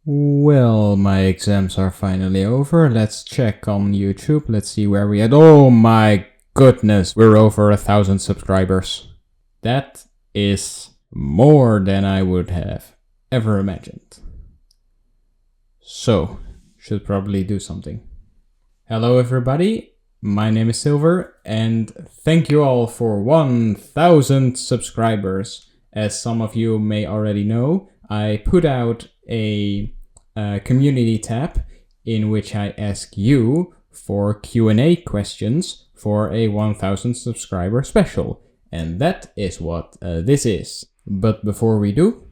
Well, my exams are finally over. Let's check on YouTube. Let's see where we at. Oh my goodness, we're over 1,000 subscribers. That is more than I would have ever imagined. So, should probably do something. Hello everybody, my name is Silver, and thank you all for 1,000 subscribers. As some of you may already know, I put out a community tab in which I ask you for Q&A questions for a 1,000 subscriber special. And that is what this is. But before we do,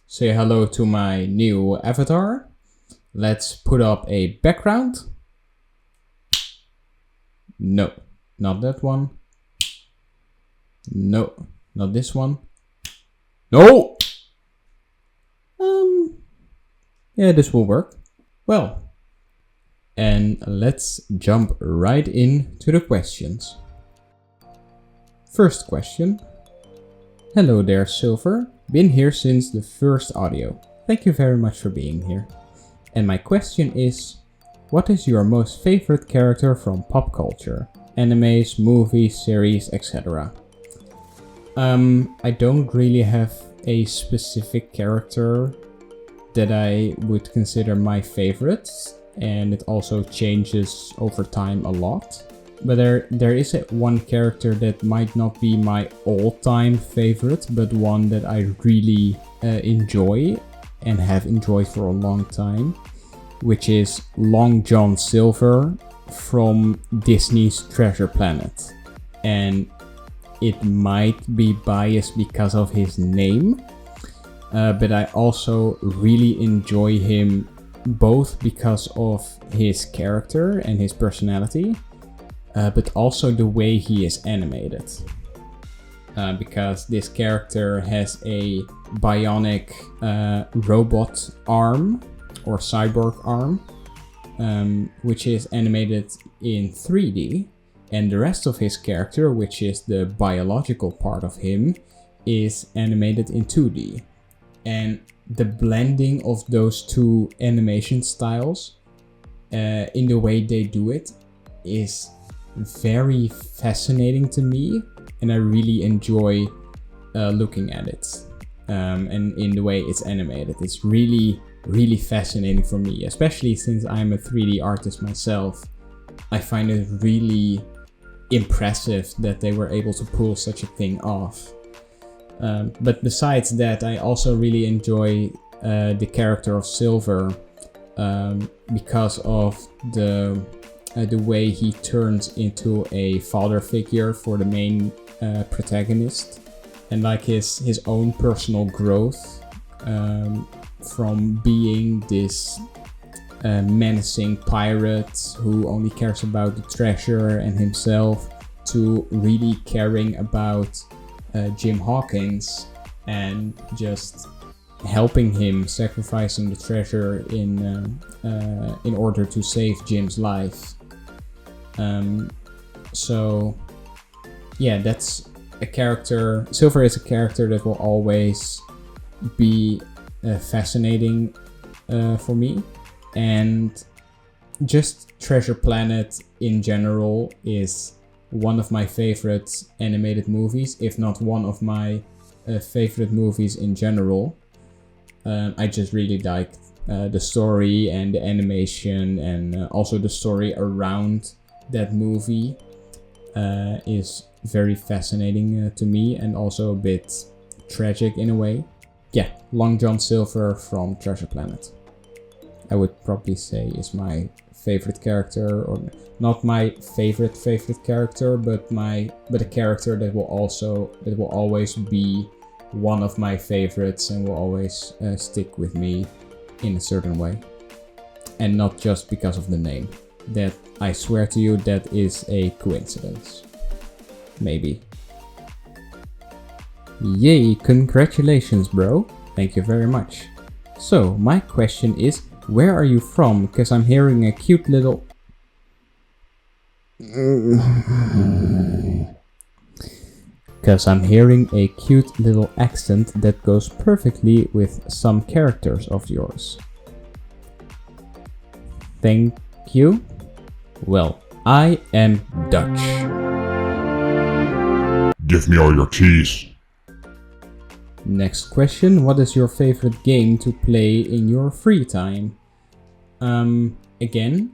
say hello to my new avatar. Let's put up a background. No, not that one. No, not this one. No! Yeah, this will work. Well, and let's jump right into the questions. First question. Hello there, Silver. Been here since the first audio. Thank you very much for being here. And my question is, what is your most favorite character from pop culture? Animes, movies, series, etc. I don't really have a specific character that I would consider my favorites, and it also changes over time a lot. But there is one character that might not be my all-time favorite, but one that I really enjoy and have enjoyed for a long time, which is Long John Silver from Disney's Treasure Planet. And it might be biased because of his name, but I also really enjoy him both because of his character and his personality, but also the way he is animated. Because this character has a bionic robot arm or cyborg arm, which is animated in 3D, and the rest of his character, which is the biological part of him, is animated in 2D. And the blending of those two animation styles in the way they do it is very fascinating to me, and I really enjoy looking at it. And in the way it's animated, it's really fascinating for me, especially since I'm a 3D artist myself. I find it really impressive that they were able to pull such a thing off. But besides that, I also really enjoy the character of Silver because of the way he turns into a father figure for the main protagonist, and like his own personal growth from being this menacing pirate who only cares about the treasure and himself, to really caring about Jim Hawkins and just helping him, sacrificing the treasure in order to save Jim's life. So yeah, that's a character. Silver is a character that will always be fascinating for me, and just Treasure Planet in general is one of my favorite animated movies, if not one of my favorite movies in general. I just really like the story and the animation, and also the story around that movie is very fascinating to me, and also a bit tragic in a way. Yeah, Long John Silver from Treasure Planet, I would probably say is my favorite character, or not my favorite character, but a character that will always be one of my favorites and will always stick with me in a certain way, and not just because of the name. That, I swear to you, that is a coincidence. Maybe. Yay, congratulations, bro. Thank you very much. So, my question is, where are you from? Because I'm hearing a cute little... because I'm hearing a cute little accent that goes perfectly with some characters of yours. Thank you. Well, I am Dutch. Give me all your cheese. Next question, what is your favorite game to play in your free time? Again,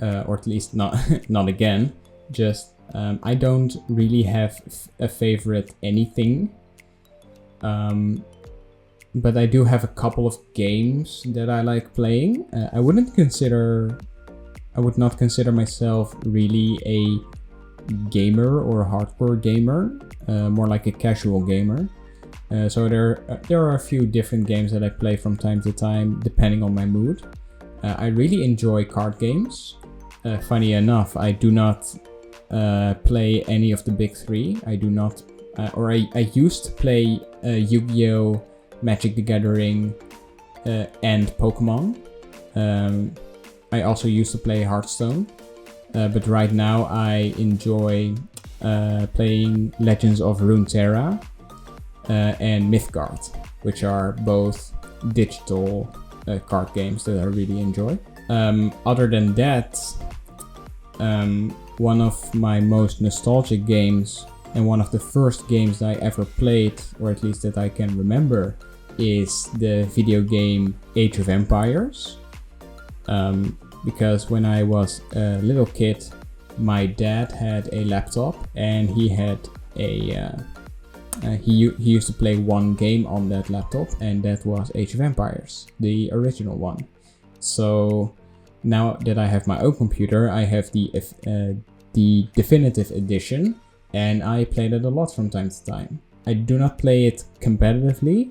or at least not not again, just I don't really have a favorite anything. But I do have a couple of games that I like playing. I would not consider myself really a gamer or a hardcore gamer, more like a casual gamer. So there are a few different games that I play from time to time, depending on my mood. I really enjoy card games. Funny enough, I do not play any of the big three. I do not, I used to play Yu-Gi-Oh!, Magic the Gathering, and Pokemon. I also used to play Hearthstone, but right now I enjoy playing Legends of Runeterra and Mythgard, which are both digital card games that I really enjoy. Other than that, one of my most nostalgic games and one of the first games that I ever played, or at least that I can remember, is the video game Age of Empires. Because when I was a little kid, my dad had a laptop and he had he used to play one game on that laptop, and that was Age of Empires, the original one. So now that I have my own computer, I have the definitive edition, and I played it a lot from time to time. I do not play it competitively,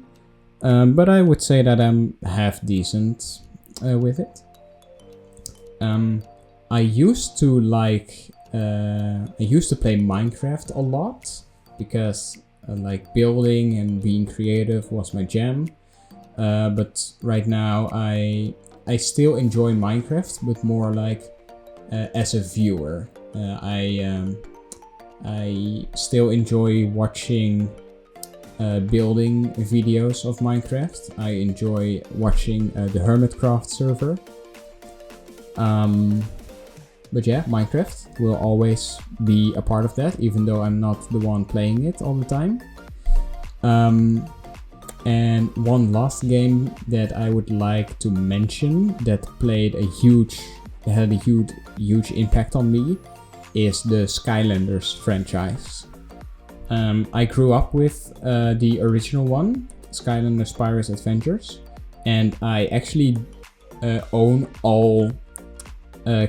but I would say that I'm half decent with it. I used to play Minecraft a lot because like building and being creative was my jam. But right now I still enjoy Minecraft, but more like as a viewer. I still enjoy watching building videos of Minecraft. I enjoy watching the Hermitcraft server. But yeah, Minecraft will always be a part of that, even though I'm not the one playing it all the time. And one last game that I would like to mention that had a huge impact on me is the Skylanders franchise. I grew up with the original one, Skylanders Pirates Adventures, and I actually own all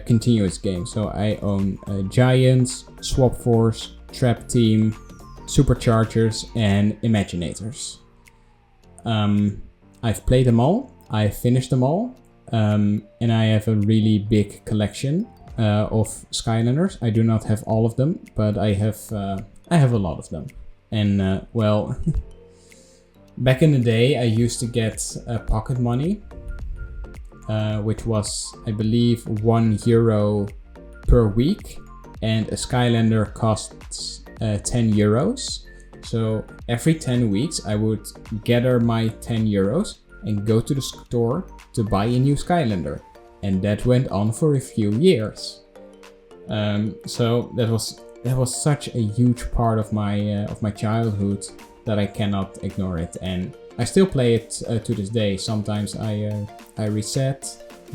continuous games. So I own Giants, Swap Force, Trap Team, Superchargers, and Imaginators. I've played them all, I've finished them all, and I have a really big collection of Skylanders. I do not have all of them, but I have a lot of them. And well, back in the day, I used to get pocket money, which was, I believe, €1 per week, and a Skylander costs 10 euros. So every 10 weeks I would gather my 10 euros and go to the store to buy a new Skylander, and that went on for a few years. So that was such a huge part of my childhood that I cannot ignore it, and I still play it to this day. Sometimes I reset,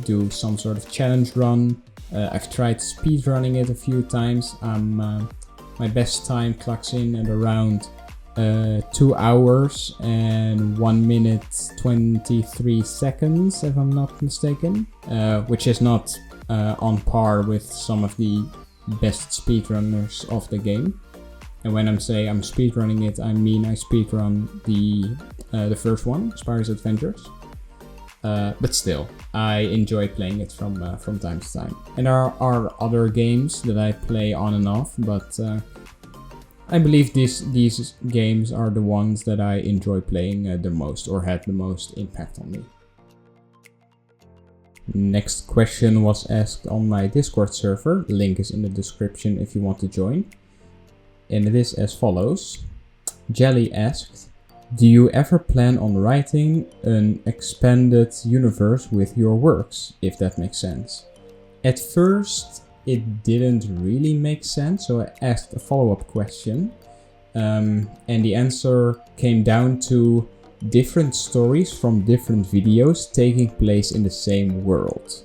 do some sort of challenge run. I've tried speed running it a few times. My best time clocks in at around 2 hours and 1 minute 23 seconds, if I'm not mistaken, which is not on par with some of the best speedrunners of the game. And when I'm saying I'm speedrunning it, I mean I speedrun the first one, Pirates Adventures. But still, I enjoy playing it from time to time. And there are other games that I play on and off, but I believe these games are the ones that I enjoy playing the most, or had the most impact on me. Next question was asked on my Discord server. Link is in the description if you want to join. and it is as follows. Jelly asked, do you ever plan on writing an expanded universe with your works, if that makes sense? At first, it didn't really make sense, so I asked a follow-up question. And the answer came down to different stories from different videos taking place in the same world.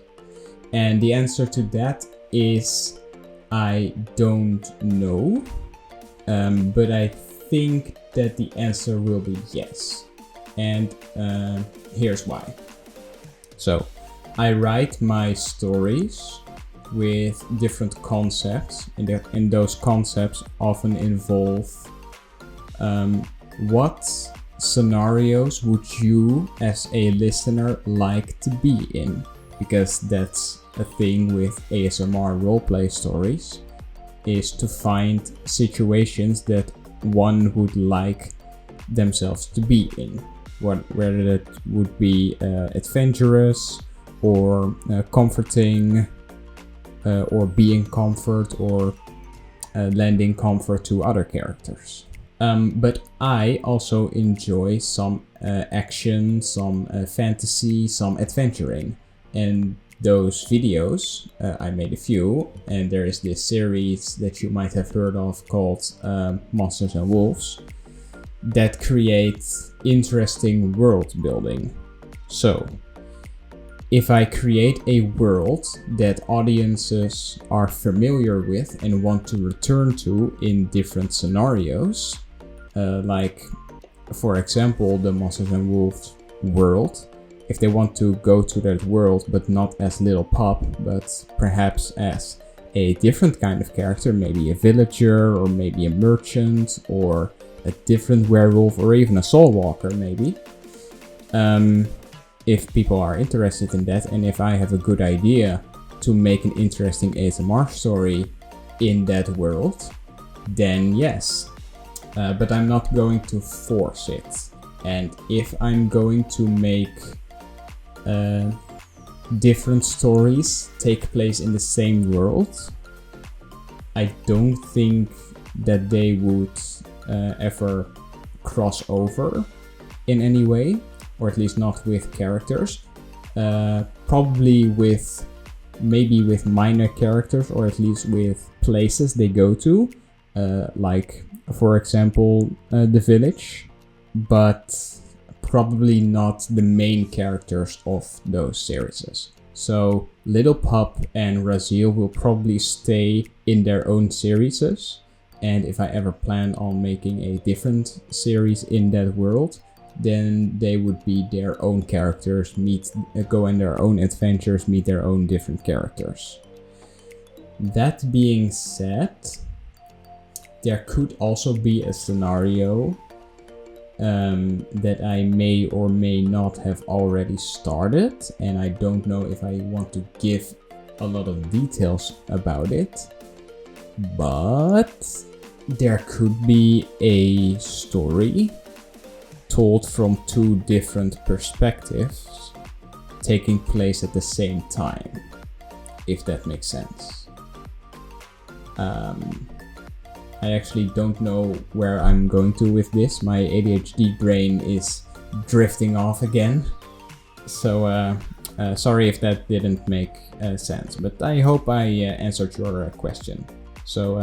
And the answer to that is I don't know, but I think that the answer will be yes. And here's why. So, I write my stories with different concepts, and those concepts often involve what scenarios would you as a listener like to be in? Because that's a thing with ASMR roleplay stories, is to find situations that one would like themselves to be in. Whether that would be adventurous or comforting, or being comfort, or lending comfort to other characters. But I also enjoy some action, some fantasy, some adventuring. And those videos, I made a few, and there is this series that you might have heard of called Monsters and Wolves that creates interesting world building. So, if I create a world that audiences are familiar with and want to return to in different scenarios, like for example the Monsters and Wolves world, if they want to go to that world but not as Little Pup, but perhaps as a different kind of character, maybe a villager or maybe a merchant or a different werewolf or even a soul walker maybe. If people are interested in that, and if I have a good idea to make an interesting ASMR story in that world, then yes. But I'm not going to force it. And if I'm going to make different stories take place in the same world, I don't think that they would ever cross over in any way, or at least not with characters. Probably with minor characters, or at least with places they go to, like for example the village, but probably not the main characters of those series. So Little Pup and Raziel will probably stay in their own series, and if I ever plan on making a different series in that world, then they would be their own characters, go on their own adventures, meet their own different characters. That being said, there could also be a scenario that I may or may not have already started, and I don't know if I want to give a lot of details about it, but there could be a story told from two different perspectives taking place at the same time, if that makes sense. I actually don't know where I'm going to with this. My ADHD brain is drifting off again. So sorry if that didn't make sense, but I hope I answered your question. So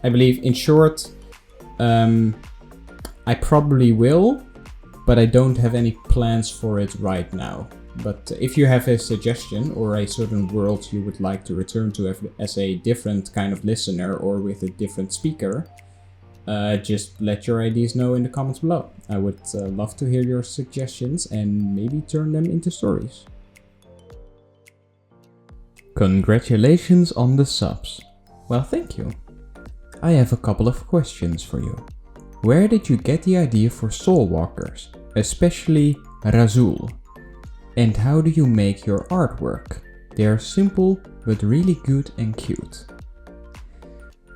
I believe, in short, I probably will, but I don't have any plans for it right now. But if you have a suggestion or a certain world you would like to return to as a different kind of listener or with a different speaker, just let your ideas know in the comments below. I would love to hear your suggestions and maybe turn them into stories. Congratulations on the subs. Well, thank you. I have a couple of questions for you. Where did you get the idea for soul walkers, especially Razul? And how do you make your artwork? They are simple but really good and cute.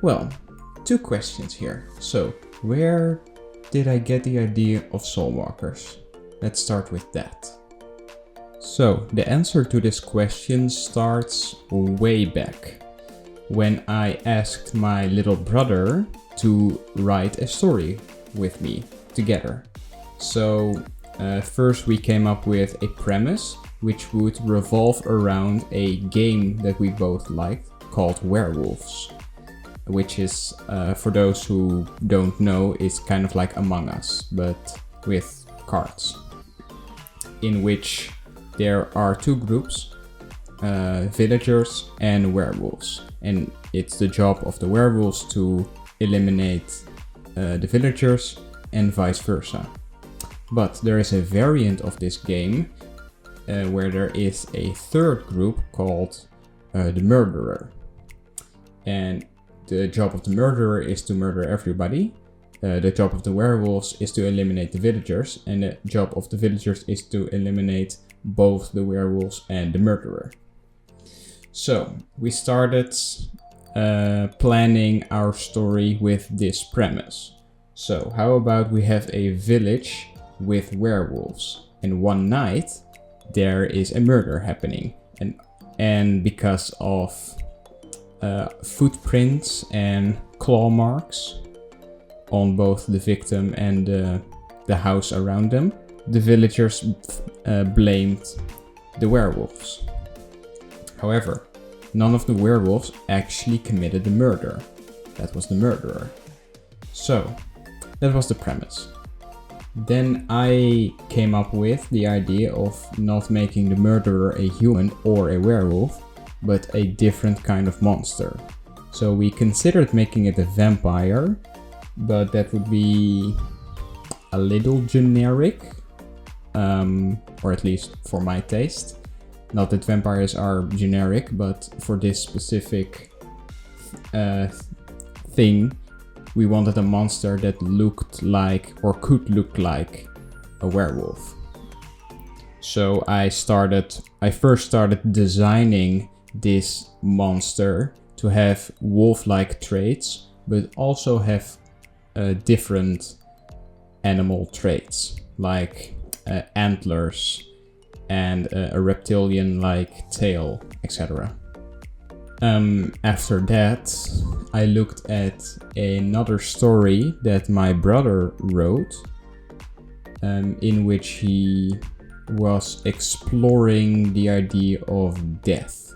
Well, two questions here. So, where did I get the idea of soul walkers? Let's start with that. So, the answer to this question starts way back. when I asked my little brother to write a story with me together. So first we came up with a premise which would revolve around a game that we both liked called Werewolves, which is, for those who don't know, is kind of like Among Us, but with cards, in which there are two groups, villagers and werewolves, and it's the job of the werewolves to eliminate the villagers and vice versa. But there is a variant of this game where there is a third group called the murderer, and the job of the murderer is to murder everybody. The job of the werewolves is to eliminate the villagers, and the job of the villagers is to eliminate both the werewolves and the murderer. So we started planning our story with this premise. So how about we have a village with werewolves, and one night there is a murder happening, and because of footprints and claw marks on both the victim and the house around them, the villagers blamed the werewolves. However, none of the werewolves actually committed the murder. That was the murderer. So, that was the premise. Then I came up with the idea of not making the murderer a human or a werewolf, but a different kind of monster. So we considered making it a vampire, but that would be a little generic, or at least for my taste. Not that vampires are generic, but for this specific thing, we wanted a monster that looked like, or could look like, a werewolf. So I first started designing this monster to have wolf-like traits, but also have different animal traits, like antlers and a reptilian-like tail, etc. After that, I looked at another story that my brother wrote, in which he was exploring the idea of death.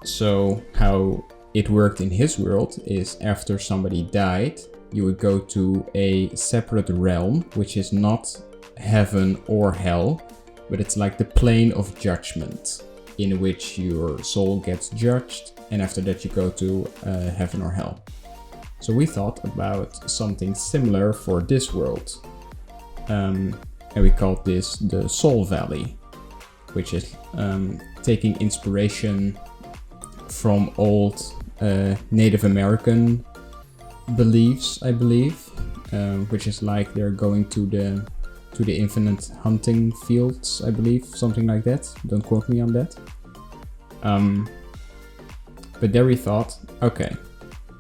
So how it worked in his world is, after somebody died, you would go to a separate realm, which is not heaven or hell, but it's like the plane of judgment, in which your soul gets judged, and after that you go to heaven or hell. So we thought about something similar for this world, and we called this the Soul Valley, which is taking inspiration from old Native American beliefs, I believe, which is like they're going to the infinite hunting fields, I believe, something like that. Don't quote me on that. But there we thought, okay,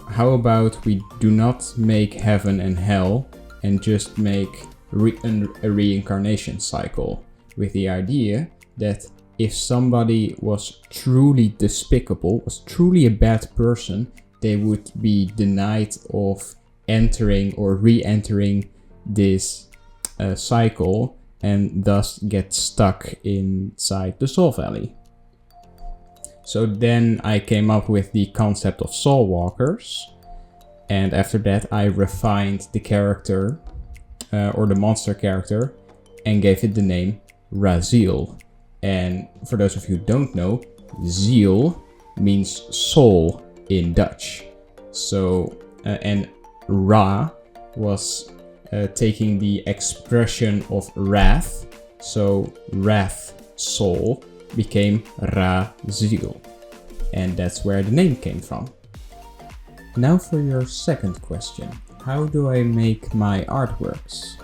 how about we do not make heaven and hell and just make a reincarnation cycle, with the idea that if somebody was truly despicable, was truly a bad person, they would be denied of entering or re-entering this cycle, and thus get stuck inside the Soul Valley. So then I came up with the concept of Soul Walkers, and after that I refined the character, or the monster character, and gave it the name Raziel. And for those of you who don't know, ziel means soul in Dutch. So, and Ra was taking the expression of wrath, so wrath soul became Raziel, and that's where the name came from. Now for your second question, how do I make my artworks?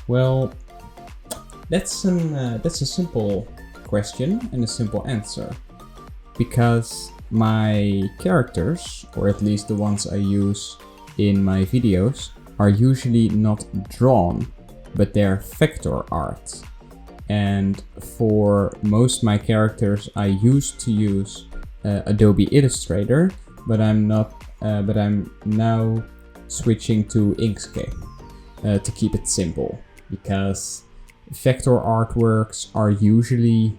Well, that's a simple question and a simple answer, because my characters, or at least the ones I use in my videos, are usually not drawn, but they're vector art. And for most of my characters, I used to use Adobe Illustrator, but I'm now switching to Inkscape to keep it simple, because vector artworks are usually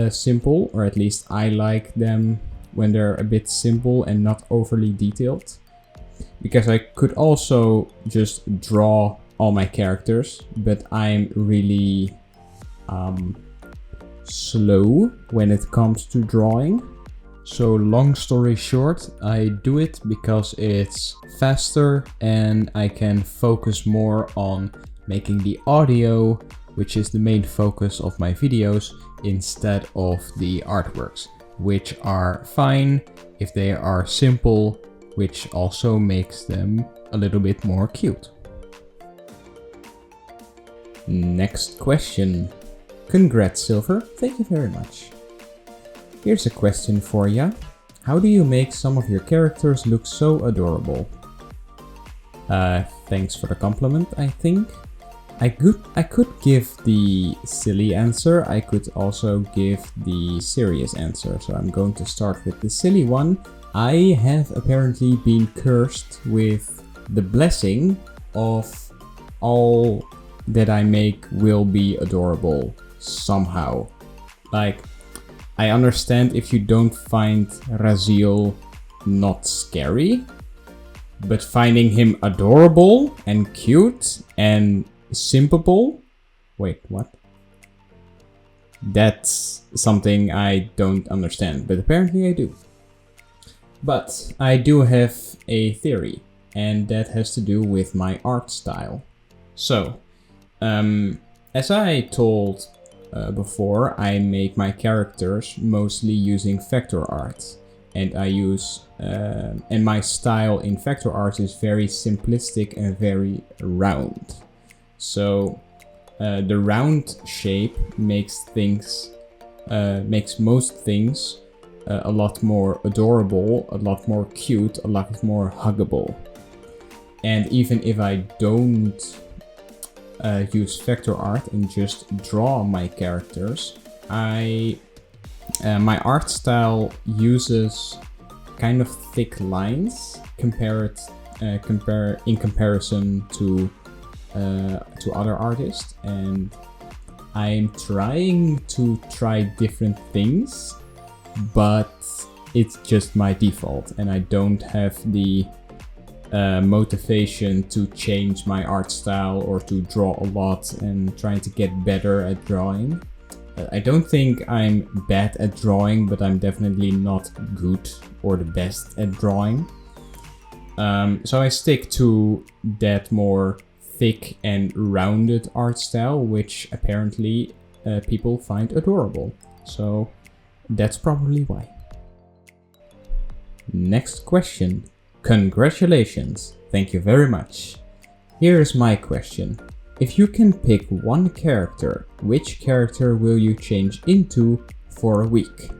simple, or at least I like them when they're a bit simple and not overly detailed, because I could also just draw all my characters, but I'm really slow when it comes to drawing. So long story short, I do it because it's faster and I can focus more on making the audio, which is the main focus of my videos, instead of the artworks, which are fine if they are simple, which also makes them a little bit more cute. Next question. Congrats, Silver. Thank you very much. Here's a question for ya. How do you make some of your characters look so adorable? Thanks for the compliment, I think. I could give the silly answer. I could also give the serious answer. So I'm going to start with the silly one. I have apparently been cursed with the blessing of all that I make will be adorable somehow. Like, I understand if you don't find Raziel not scary, but finding him adorable and cute and simpable? Wait, what? That's something I don't understand, but apparently I do. But I do have a theory, and that has to do with my art style. So, as I told before, I make my characters mostly using vector art, and and my style in vector art is very simplistic and very round. So the round shape makes most things a lot more adorable, a lot more cute, a lot more huggable. And even if I don't use vector art and just draw my characters, my art style uses kind of thick lines in comparison to other artists, and I'm trying to try different things, but it's just my default, and I don't have the motivation to change my art style or to draw a lot and trying to get better at drawing. I don't think I'm bad at drawing, but I'm definitely not good or the best at drawing. So I stick to that more thick and rounded art style, which apparently people find adorable. So that's probably why. Next question. Congratulations. Thank you very much. Here's my question. If you can pick one character, which character will you change into for a week?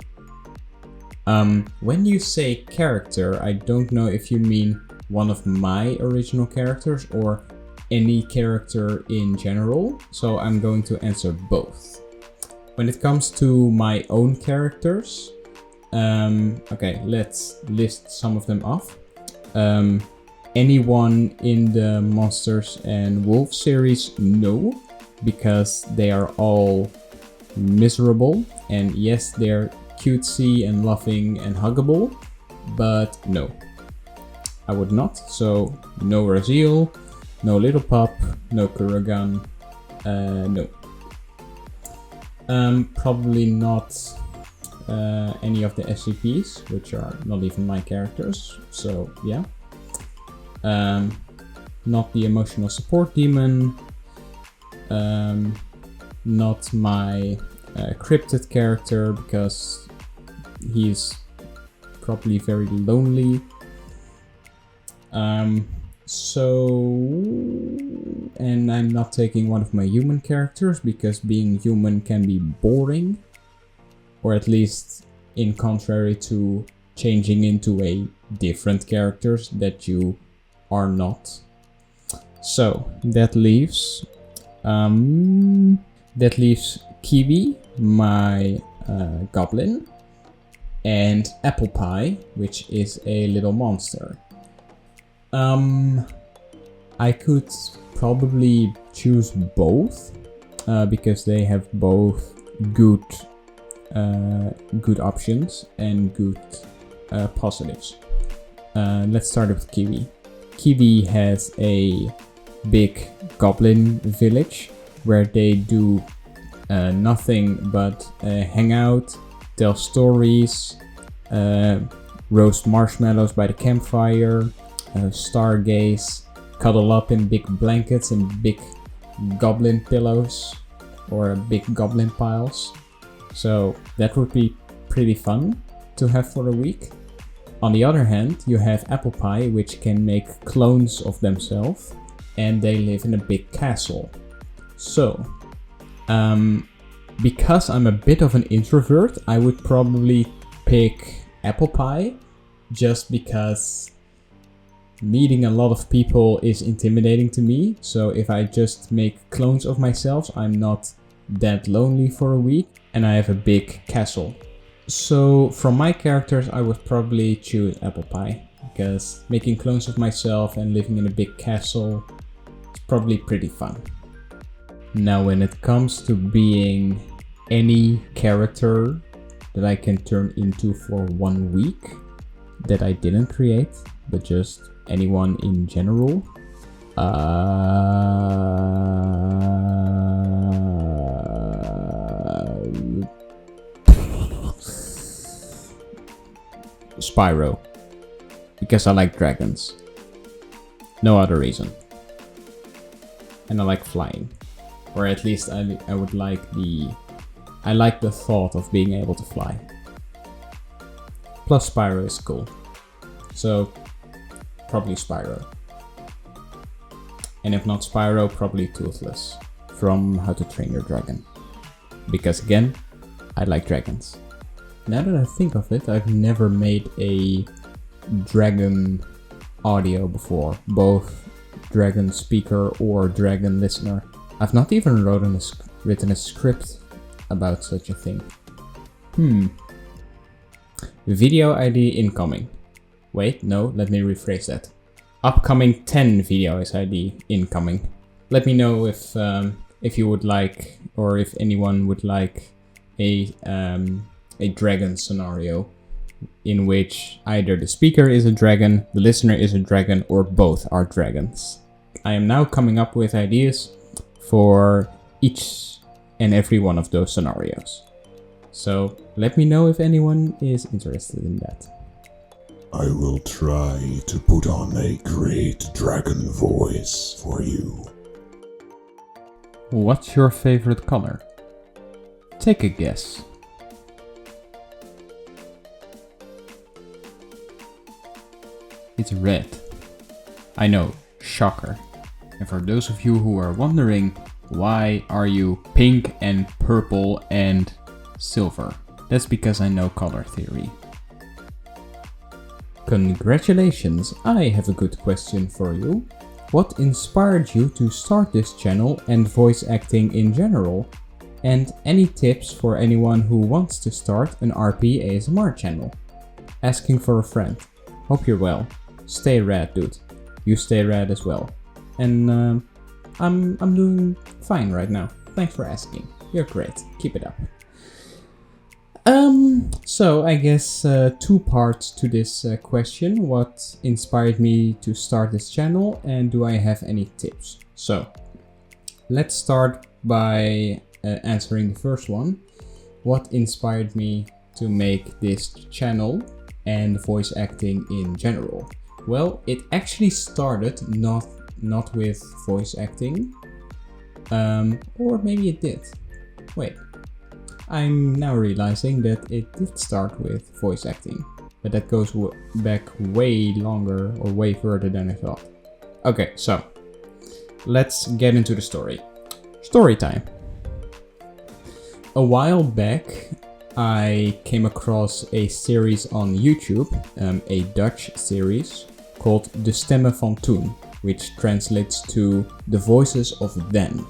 When you say character, I don't know if you mean one of my original characters or any character in general, so I'm going to answer both. When it comes to my own characters, okay, let's list some of them off. Anyone in the Monsters and Wolves series, no, because they are all miserable, and yes, they're cutesy and loving and huggable, but no, I would not. So no Raziel, no Little Pup, no Kurgan, no. Probably not any of the SCPs, which are not even my characters, so yeah. Not the emotional support demon, not my cryptid character, because he's probably very lonely. And I'm not taking one of my human characters, because being human can be boring, or at least in contrary to changing into a different characters that you are not. So that leaves Kiwi, my goblin, and Apple Pie, which is a little monster. I could probably choose both because they have both good options and good positives. Let's start with Kiwi. Kiwi has a big goblin village where they do nothing but hang out, tell stories, roast marshmallows by the campfire, stargaze, cuddle up in big blankets and big goblin pillows or big goblin piles. So that would be pretty fun to have for a week. On the other hand, you have Apple Pie, which can make clones of themselves, and they live in a big castle. So, because I'm a bit of an introvert, I would probably pick Apple Pie, just because meeting a lot of people is intimidating to me. So if I just make clones of myself, I'm not that lonely for a week, and I have a big castle. So from my characters, I would probably choose Apple Pie, because making clones of myself and living in a big castle is probably pretty fun. Now when it comes to being any character that I can turn into for 1 week that I didn't create, but just anyone in general, Spyro, because I like dragons. No other reason. And I like flying. Or at least I would like I like the thought of being able to fly. Plus Spyro is cool. So probably Spyro. And if not Spyro, probably Toothless from How to Train Your Dragon. Because again, I like dragons. Now that I think of it, I've never made a dragon audio before, both dragon speaker or dragon listener. I've not even written a script about such a thing. Video ID incoming. Wait, no, let me rephrase that. Upcoming 10 video ID incoming. Let me know if you would like, or if anyone would like a dragon scenario in which either the speaker is a dragon, the listener is a dragon, or both are dragons. I am now coming up with ideas for each and every one of those scenarios. So let me know if anyone is interested in that. I will try to put on a great dragon voice for you. What's your favorite color? Take a guess. It's red. I know, shocker. And for those of you who are wondering, why are you pink and purple and silver? That's because I know color theory. Congratulations, I have a good question for you. What inspired you to start this channel and voice acting in general? And any tips for anyone who wants to start an RP ASMR channel? Asking for a friend. Hope you're well. Stay rad, dude. You stay rad as well. And I'm doing fine right now. Thanks for asking. You're great. Keep it up. So I guess 2 parts to this question. What inspired me to start this channel, and do I have any tips? So let's start by answering the first one. What inspired me to make this channel and voice acting in general? Well, it actually started not with voice acting, or maybe it did. Wait, I'm now realizing that it did start with voice acting, but that goes back way longer or way further than I thought. Okay, so let's get into the story. Story time. A while back, I came across a series on YouTube, a Dutch series called De Stemmen van Toen, which translates to The Voices of Then,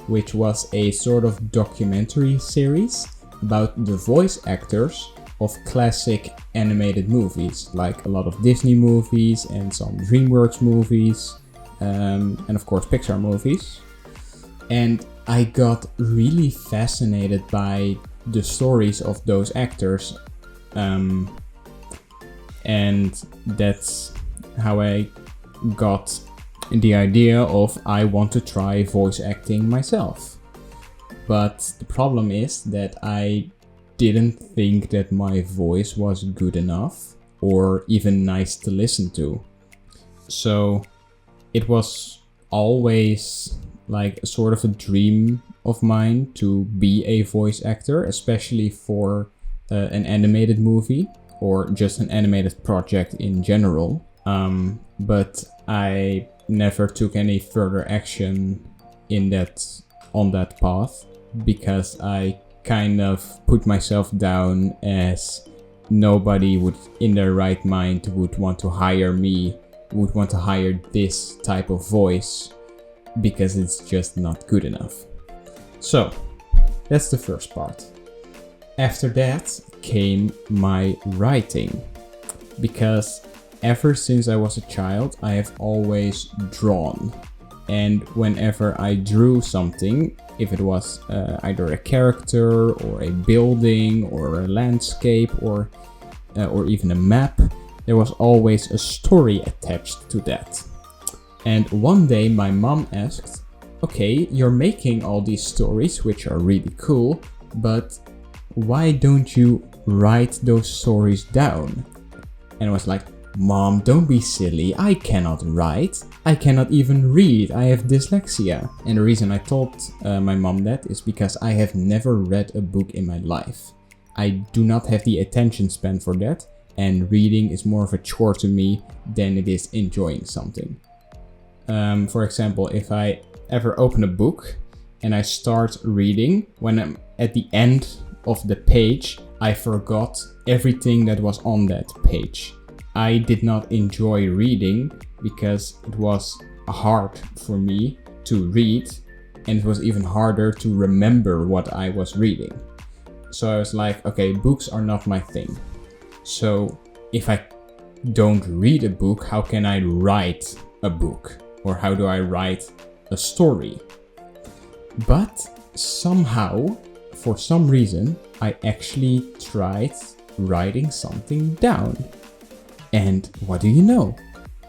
which was a sort of documentary series about the voice actors of classic animated movies, like a lot of Disney movies and some DreamWorks movies, and of course Pixar movies. And I got really fascinated by the stories of those actors, and that's how I got the idea of I want to try voice acting myself. But the problem is that I didn't think that my voice was good enough or even nice to listen to. So it was always like a sort of a dream of mine to be a voice actor, especially for an animated movie or just an animated project in general. But I never took any further action on that path because I kind of put myself down as nobody would in their right mind would want to hire me, would want to hire this type of voice because it's just not good enough. So that's the first part. After that came my writing, because ever since I was a child I have always drawn, and whenever I drew something, if it was either a character or a building or a landscape or even a map, there was always a story attached to that. And one day my mom asked, okay, you're making all these stories, which are really cool, but why don't you write those stories down? And I was like, Mom, don't be silly, I cannot write. I cannot even read, I have dyslexia. And the reason I told my mom that is because I have never read a book in my life. I do not have the attention span for that, and reading is more of a chore to me than it is enjoying something. For example, if I ever open a book and I start reading, when I'm at the end of the page, I forgot everything that was on that page. I did not enjoy reading because it was hard for me to read, and it was even harder to remember what I was reading. So I was like, okay, books are not my thing. So if I don't read a book, how can I write a book? Or how do I write a story? But somehow, for some reason, I actually tried writing something down. And what do you know?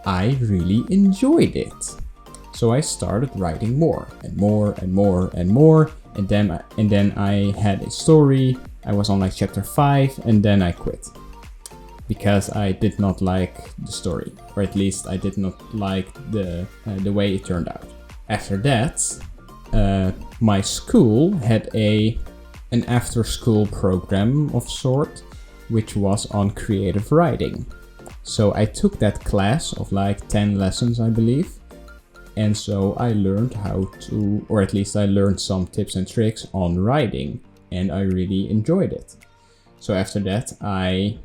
I really enjoyed it. So I started writing more and more and more and more. And then I had a story. I was on like chapter 5 and then I quit. Because I did not like the story. Or at least I did not like the way it turned out. After that, my school had an after school program of sort, which was on creative writing. So I took that class of like 10 lessons, I believe. And so I learned how to, or at least I learned some tips and tricks on writing. And I really enjoyed it. So after that, I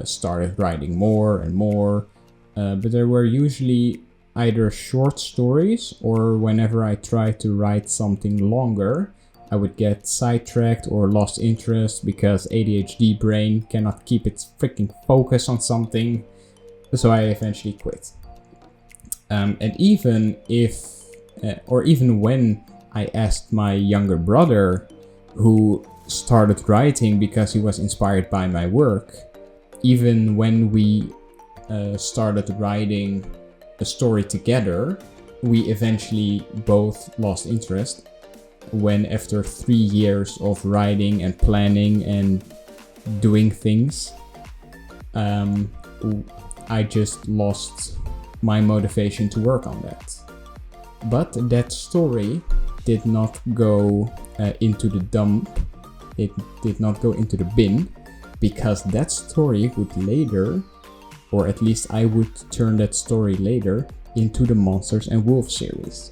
started writing more and more. But there were usually either short stories, or whenever I tried to write something longer, I would get sidetracked or lost interest because ADHD brain cannot keep its freaking focus on something. So I eventually quit. And even when I asked my younger brother, who started writing because he was inspired by my work, even when we started writing a story together, we eventually both lost interest. When after 3 years of writing and planning and doing things, I just lost my motivation to work on that. But that story did not go into the dump. It did not go into the bin, because that story would later, or at least I would turn that story later into the Monsters and Wolves series.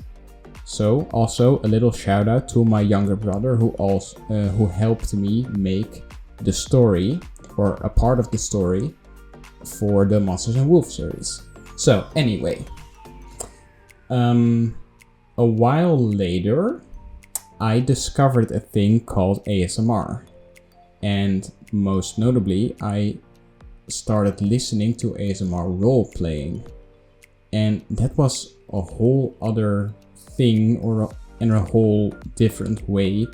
So also a little shout out to my younger brother who helped me make the story, or a part of the story, for the Monsters and Wolves series. So anyway, a while later I discovered a thing called ASMR. And most notably, I started listening to ASMR role playing, and that was a whole other thing, and a whole different way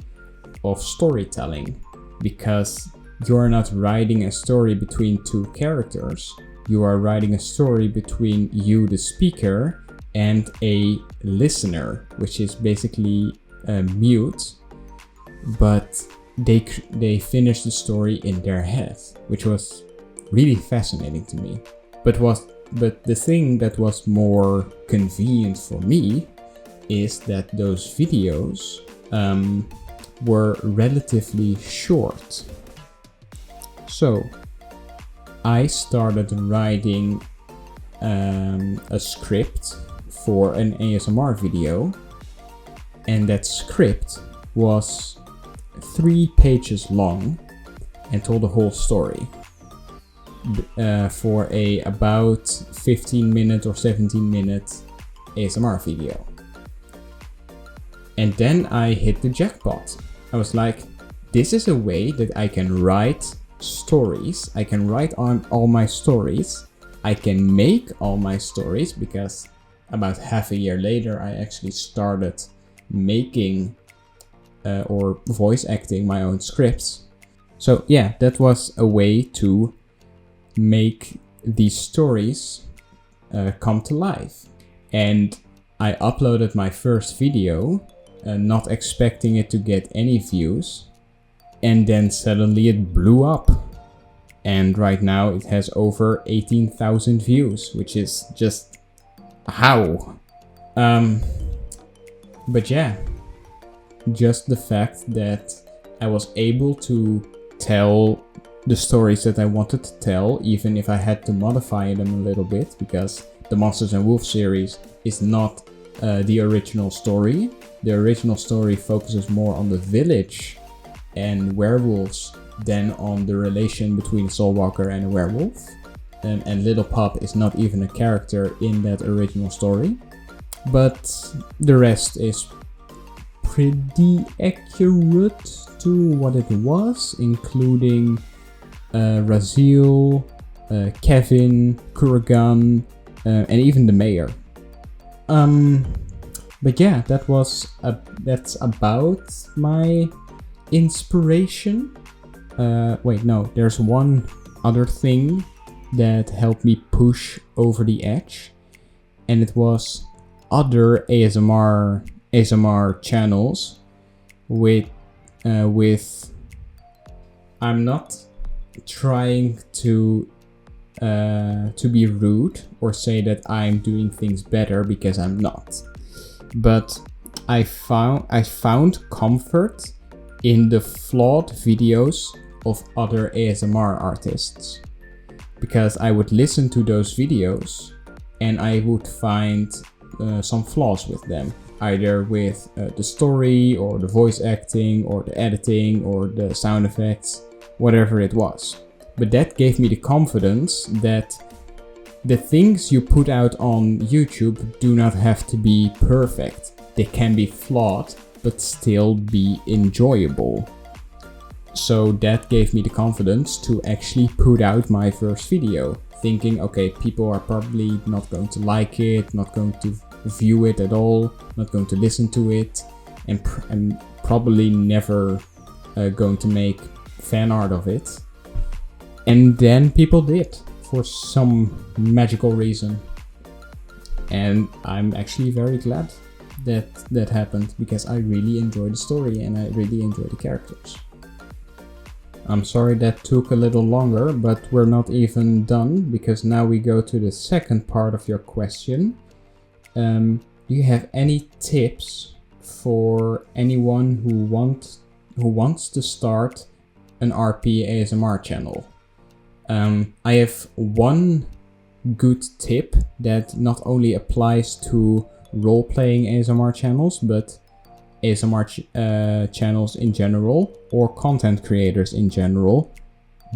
of storytelling, because you're not writing a story between two characters, you are writing a story between you, the speaker, and a listener, which is basically mute, but they finish the story in their head, which was really fascinating to me. But the thing that was more convenient for me is that those videos were relatively short. So I started writing a script for an ASMR video, and that script was 3 pages long and told the whole story for a about 15-minute or 17-minute ASMR video. And then I hit the jackpot. I was like, this is a way that I can write stories. I can write on all my stories. I can make all my stories, because about half a year later I actually started making or voice acting my own scripts. So yeah, that was a way to make these stories come to life. And I uploaded my first video, not expecting it to get any views, and then suddenly it blew up. And right now it has over 18,000 views, which is just how. But yeah, just the fact that I was able to tell the stories that I wanted to tell, even if I had to modify them a little bit, because the Monsters and Wolves series is not the original story. The original story focuses more on the village and werewolves than on the relation between a soulwalker and a werewolf. And Little Pup is not even a character in that original story. But the rest is pretty accurate to what it was, including Raziel, Kevin, Kurgan, and even the mayor. But yeah, that's about my inspiration. Wait, no, there's one other thing that helped me push over the edge, and it was other ASMR channels with I'm not trying to be rude or say that I'm doing things better, because I'm not. But I found comfort in the flawed videos of other ASMR artists, because I would listen to those videos and I would find some flaws with them, either with the story or the voice acting or the editing or the sound effects, whatever it was. But that gave me the confidence that the things you put out on YouTube do not have to be perfect. They can be flawed, but still be enjoyable. So that gave me the confidence to actually put out my first video, thinking, okay, people are probably not going to like it, not going to view it at all, not going to listen to it, and probably never going to make fan art of it. And then people did, for some magical reason. And I'm actually very glad that happened, because I really enjoy the story and I really enjoy the characters. I'm sorry that took a little longer, but we're not even done, because now we go to the second part of your question. Do you have any tips for anyone who wants to start an RP ASMR channel? I have one good tip that not only applies to role-playing ASMR channels, but ASMR channels in general, or content creators in general.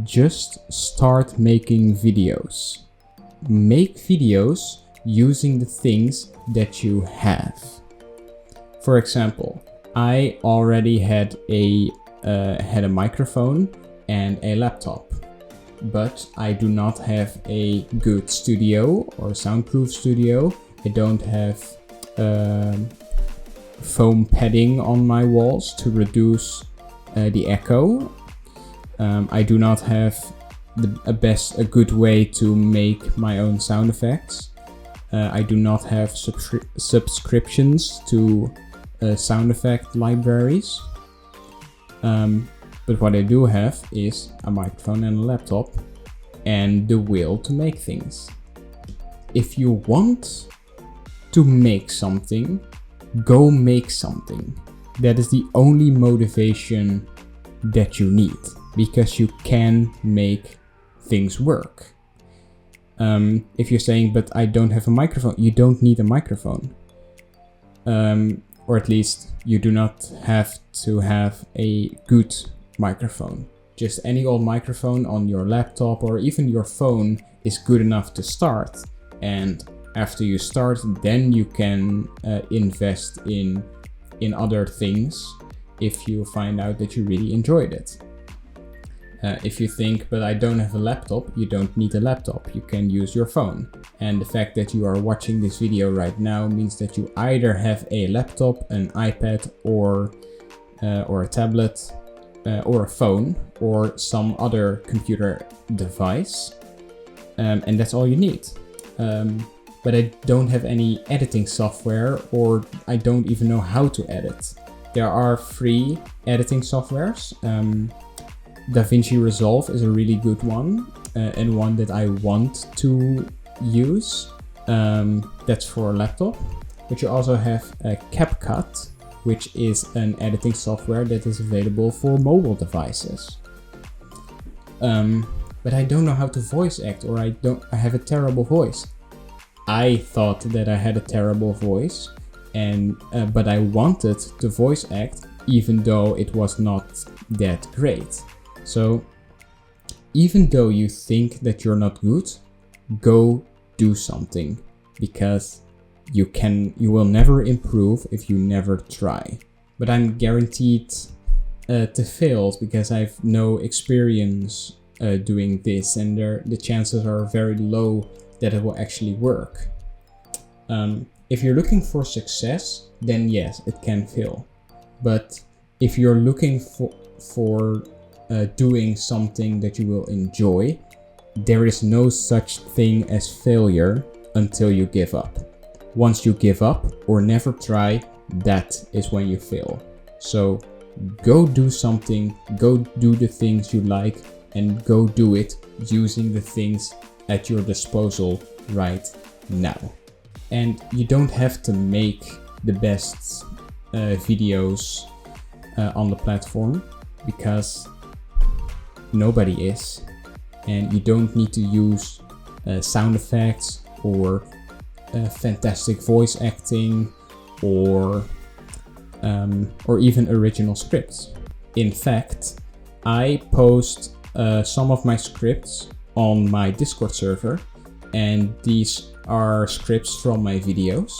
Just start making videos. Make videos using the things that you have. For example, I already had a microphone and a laptop. But I do not have a good studio or soundproof studio. I don't have foam padding on my walls to reduce the echo. I do not have a good way to make my own sound effects. I do not have subscriptions to sound effect libraries. But what I do have is a microphone and a laptop and the will to make things. If you want to make something, go make something. That is the only motivation that you need, because you can make things work. If you're saying, but I don't have a microphone, you don't need a microphone. Or at least you do not have to have a good microphone. Just any old microphone on your laptop or even your phone is good enough to start. And after you start, then you can invest in other things if you find out that you really enjoyed it. If you think, but I don't have a laptop, you don't need a laptop. You can use your phone. And the fact that you are watching this video right now means that you either have a laptop, an iPad, or a tablet, or a phone, or some other computer device. And that's all you need. But I don't have any editing software, or I don't even know how to edit. There are free editing softwares. DaVinci Resolve is a really good one, and one that I want to use. That's for a laptop. But you also have CapCut, which is an editing software that is available for mobile devices. But I don't know how to voice act, or I have a terrible voice. I thought that I had a terrible voice, but I wanted to voice act even though it was not that great. So even though you think that you're not good, go do something, because you will never improve if you never try. But I'm guaranteed to fail because I have no experience doing this, and the chances are very low that it will actually work. If you're looking for success, then yes, it can fail. But if you're looking for doing something that you will enjoy, there is no such thing as failure until you give up. Once you give up or never try, that is when you fail. So go do something, go do the things you like, and go do it using the things at your disposal right now. And you don't have to make the best videos on the platform, because nobody is, and you don't need to use sound effects or fantastic voice acting or even original scripts. In fact, I post some of my scripts on my Discord server, and these are scripts from my videos,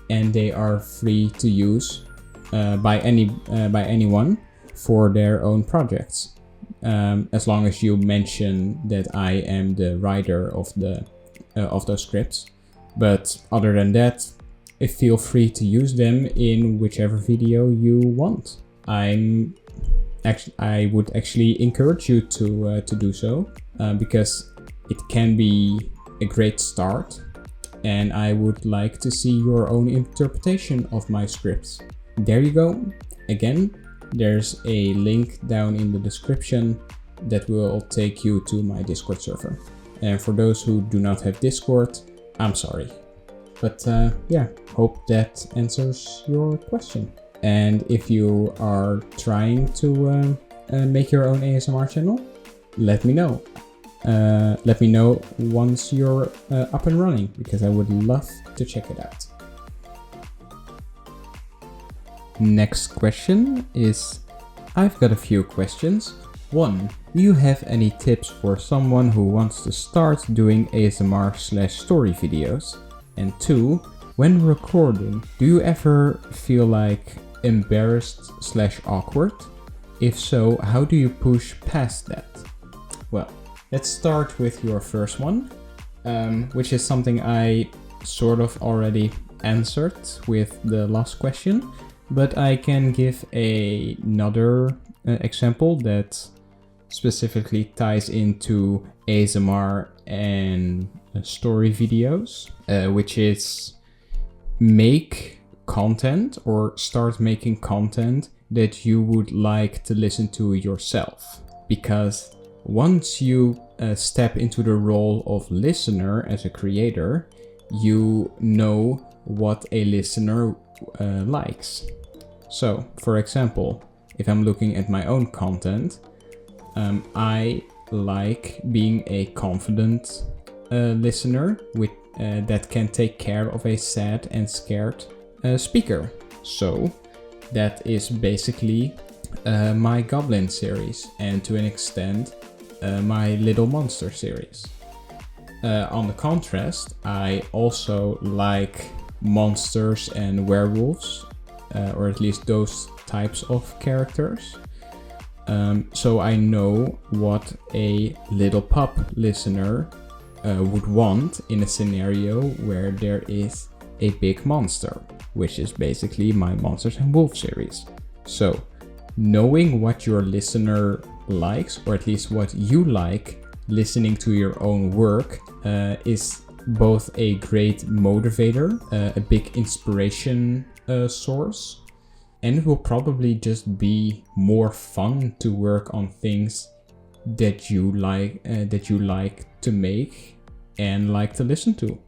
and they are free to use by anyone for their own projects. As long as you mention that I am the writer of those scripts. But other than that, feel free to use them in whichever video you want. I would actually encourage you to do so, because it can be a great start, and I would like to see your own interpretation of my scripts. There you go. Again, there's a link down in the description that will take you to my Discord server. And for those who do not have Discord, I'm sorry. But yeah, hope that answers your question. And if you are trying to make your own ASMR channel, let me know. Let me know once you're up and running, because I would love to check it out. Next question is, I've got a few questions. 1. Do you have any tips for someone who wants to start doing ASMR/story videos? And 2. When recording, do you ever feel like embarrassed/awkward? If so, how do you push past that? Well, let's start with your first one, which is something I sort of already answered with the last question, but I can give another example that specifically ties into ASMR and story videos, which is make content or start making content that you would like to listen to yourself. Because once you step into the role of listener as a creator, you know what a listener likes. So, for example, if I'm looking at my own content, I like being a confident listener with that can take care of a sad and scared speaker. So that is basically my Goblin series, and to an extent my Little Monster series. On the contrast, I also like monsters and werewolves, or at least those types of characters. So I know what a little pup listener would want in a scenario where there is a big monster, which is basically my Monsters and Wolves series. So knowing what your listener likes, or at least what you like listening to your own work, is both a great motivator, a big inspiration source, and it will probably just be more fun to work on things that you like to make and like to listen to.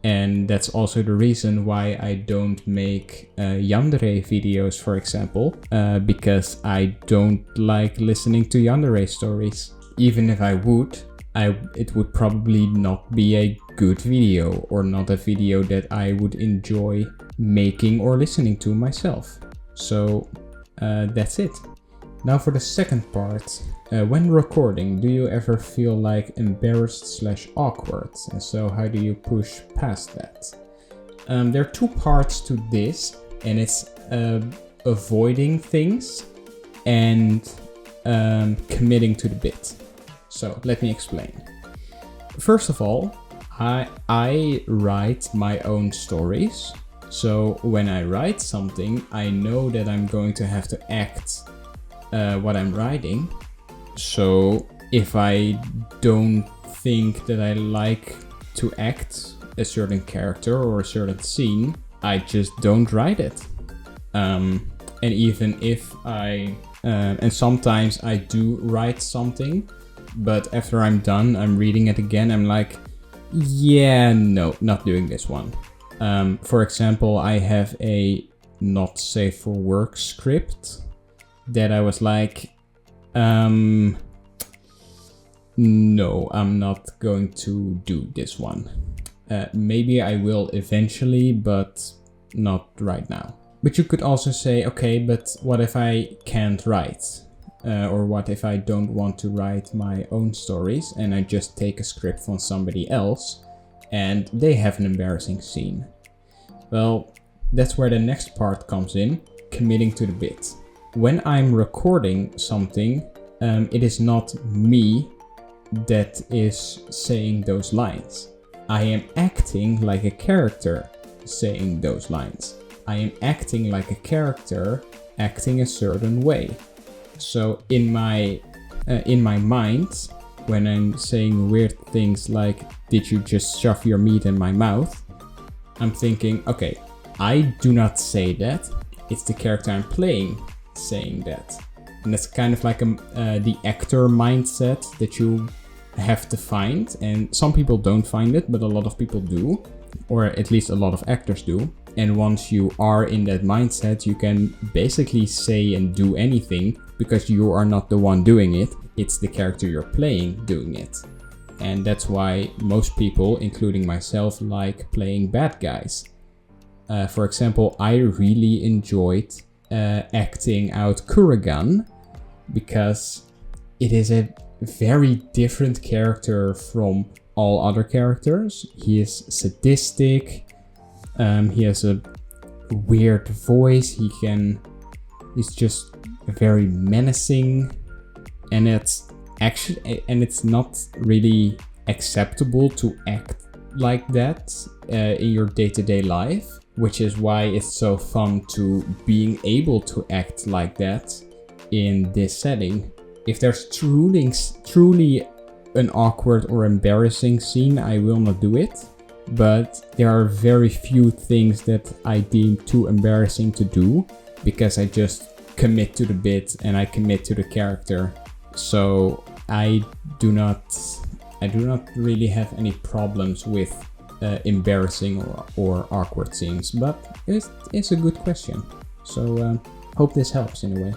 And that's also the reason why I don't make yandere videos, for example, because I don't like listening to yandere stories. Even if I would, it would probably not be a good video, or not a video that I would enjoy making or listening to myself. So that's it. Now for the second part. When recording, do you ever feel like embarrassed / awkward? And so how do you push past that? There are two parts to this, and it's avoiding things and committing to the bit. So let me explain. First of all, I write my own stories. So when I write something, I know that I'm going to have to act what I'm writing. So if I don't think that I like to act a certain character or a certain scene, I just don't write it. And even if and sometimes I do write something, but after I'm done, I'm reading it again, I'm like, yeah, no, not doing this one. For example, I have a not safe for work script that I was like, no, I'm not going to do this one. Maybe I will eventually, but not right now. But you could also say, okay, but what if I can't write? Or what if I don't want to write my own stories and I just take a script from somebody else and they have an embarrassing scene? Well, that's where the next part comes in, committing to the bit. When I'm recording something, it is not me that is saying those lines. I am acting like a character saying those lines. I am acting like a character acting a certain way. So in my mind, when I'm saying weird things like, did you just shove your meat in my mouth? I'm thinking, okay, I do not say that. It's the character I'm playing saying that. And that's kind of like the actor mindset that you have to find. And some people don't find it, but a lot of people do. Or at least a lot of actors do. And once you are in that mindset, you can basically say and do anything because you are not the one doing it. It's the character you're playing doing it. And that's why most people, including myself, like playing bad guys. For example, I really enjoyed acting out Kurgan because it is a very different character from all other characters. He is sadistic. He has a weird voice. He's just very menacing, and it's not really acceptable to act like that in your day-to-day life, which is why it's so fun to being able to act like that in this setting. If there's truly an awkward or embarrassing scene, I will not do it, but there are very few things that I deem too embarrassing to do, because I just commit to the bit and I commit to the character. So I do not really have any problems with embarrassing or awkward scenes, but it's a good question. So hope this helps in a way.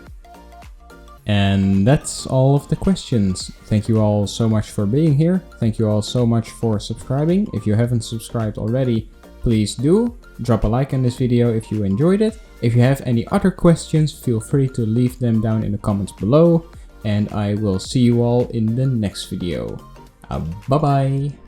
And that's all of the questions. Thank you all so much for being here. Thank you all so much for subscribing. If you haven't subscribed already, please do. Drop a like on this video if you enjoyed it. If you have any other questions, feel free to leave them down in the comments below. And I will see you all in the next video. Bye bye!